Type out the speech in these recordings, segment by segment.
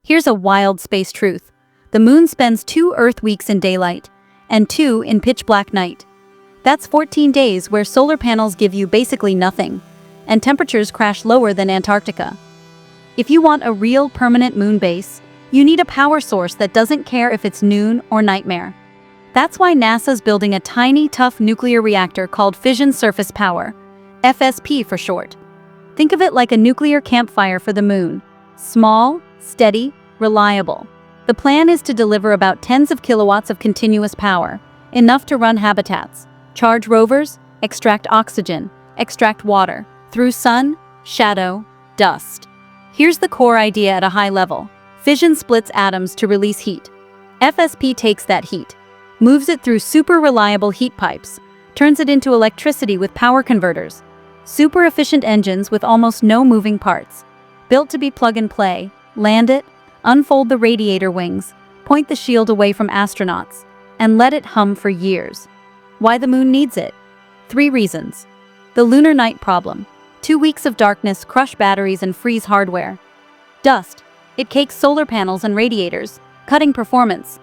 Here's a wild space truth. The moon spends 2 Earth weeks in daylight, and 2 in pitch-black night. That's 14 days where solar panels give you basically nothing, and temperatures crash lower than Antarctica. If you want a real permanent moon base, you need a power source that doesn't care if it's noon or nightmare. That's why NASA's building a tiny, tough nuclear reactor called Fission Surface Power, FSP for short. Think of it like a nuclear campfire for the moon. Small, steady, reliable. The plan is to deliver about tens of kilowatts of continuous power, enough to run habitats, charge rovers, extract oxygen, extract water, through sun, shadow, dust. Here's the core idea at a high level. Fission splits atoms to release heat. FSP takes that heat, moves it through super reliable heat pipes, turns it into electricity with power converters. Super efficient engines with almost no moving parts. Built to be plug and play. Land it, unfold the radiator wings, point the shield away from astronauts, and let it hum for years. Why the moon needs it? 3 reasons. The lunar night problem. 2 weeks of darkness crush batteries and freeze hardware. Dust. It cakes solar panels and radiators, cutting performance.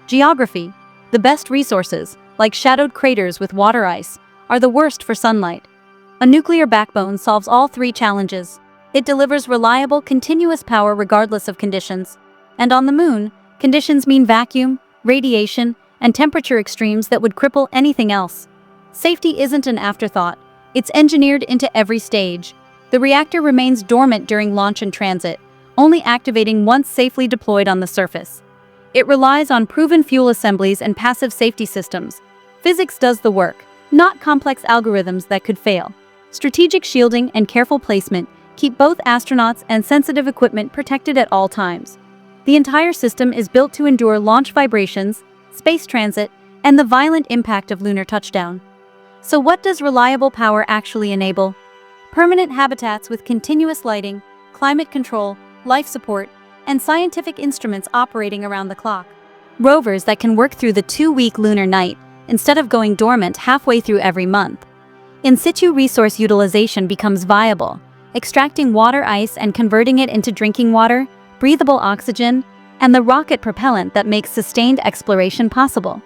Geography. The best resources, like shadowed craters with water ice, are the worst for sunlight. A nuclear backbone solves all 3 challenges. It delivers reliable, continuous power regardless of conditions. And on the moon, conditions mean vacuum, radiation, and temperature extremes that would cripple anything else. Safety isn't an afterthought. It's engineered into every stage. The reactor remains dormant during launch and transit, only activating once safely deployed on the surface. It relies on proven fuel assemblies and passive safety systems. Physics does the work, not complex algorithms that could fail. Strategic shielding and careful placement keep both astronauts and sensitive equipment protected at all times. The entire system is built to endure launch vibrations, space transit, and the violent impact of lunar touchdown. So what does reliable power actually enable? Permanent habitats with continuous lighting, climate control, life support, and scientific instruments operating around the clock. Rovers that can work through the 2-week lunar night instead of going dormant halfway through every month. In-Situ Resource Utilization becomes viable, extracting water ice and converting it into drinking water, breathable oxygen, and the rocket propellant that makes sustained exploration possible.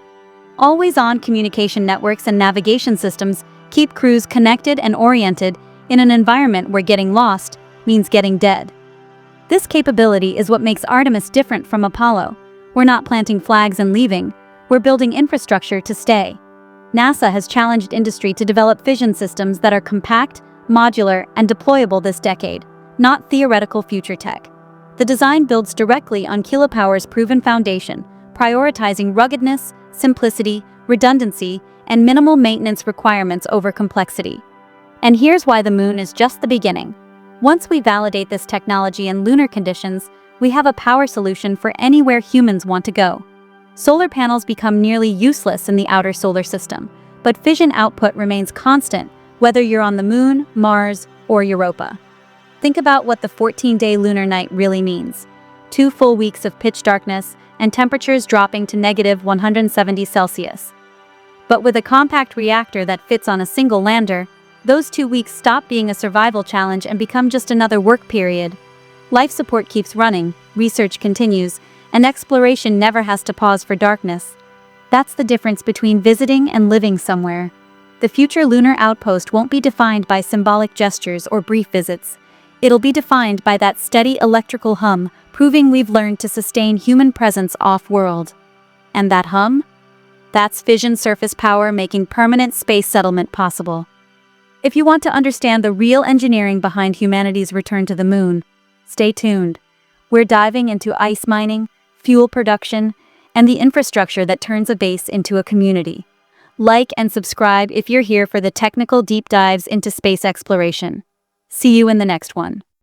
Always-on communication networks and navigation systems keep crews connected and oriented in an environment where getting lost means getting dead. This capability is what makes Artemis different from Apollo. We're not planting flags and leaving, we're building infrastructure to stay. NASA has challenged industry to develop fission systems that are compact, modular, and deployable this decade, not theoretical future tech. The design builds directly on Kilopower's proven foundation, prioritizing ruggedness, simplicity, redundancy, and minimal maintenance requirements over complexity. And here's why the moon is just the beginning. Once we validate this technology in lunar conditions, we have a power solution for anywhere humans want to go. Solar panels become nearly useless in the outer solar system, but fission output remains constant whether you're on the moon, Mars, or Europa. Think about what the 14-day lunar night really means. 2 full weeks of pitch darkness and temperatures dropping to -170 Celsius. But with a compact reactor that fits on a single lander, those 2 weeks stop being a survival challenge and become just another work period. Life support keeps running, research continues, and exploration never has to pause for darkness. That's the difference between visiting and living somewhere. The future lunar outpost won't be defined by symbolic gestures or brief visits. It'll be defined by that steady electrical hum, proving we've learned to sustain human presence off-world. And that hum? That's Fission Surface Power making permanent space settlement possible. If you want to understand the real engineering behind humanity's return to the moon, stay tuned. We're diving into ice mining, fuel production, and the infrastructure that turns a base into a community. Like and subscribe if you're here for the technical deep dives into space exploration. See you in the next one.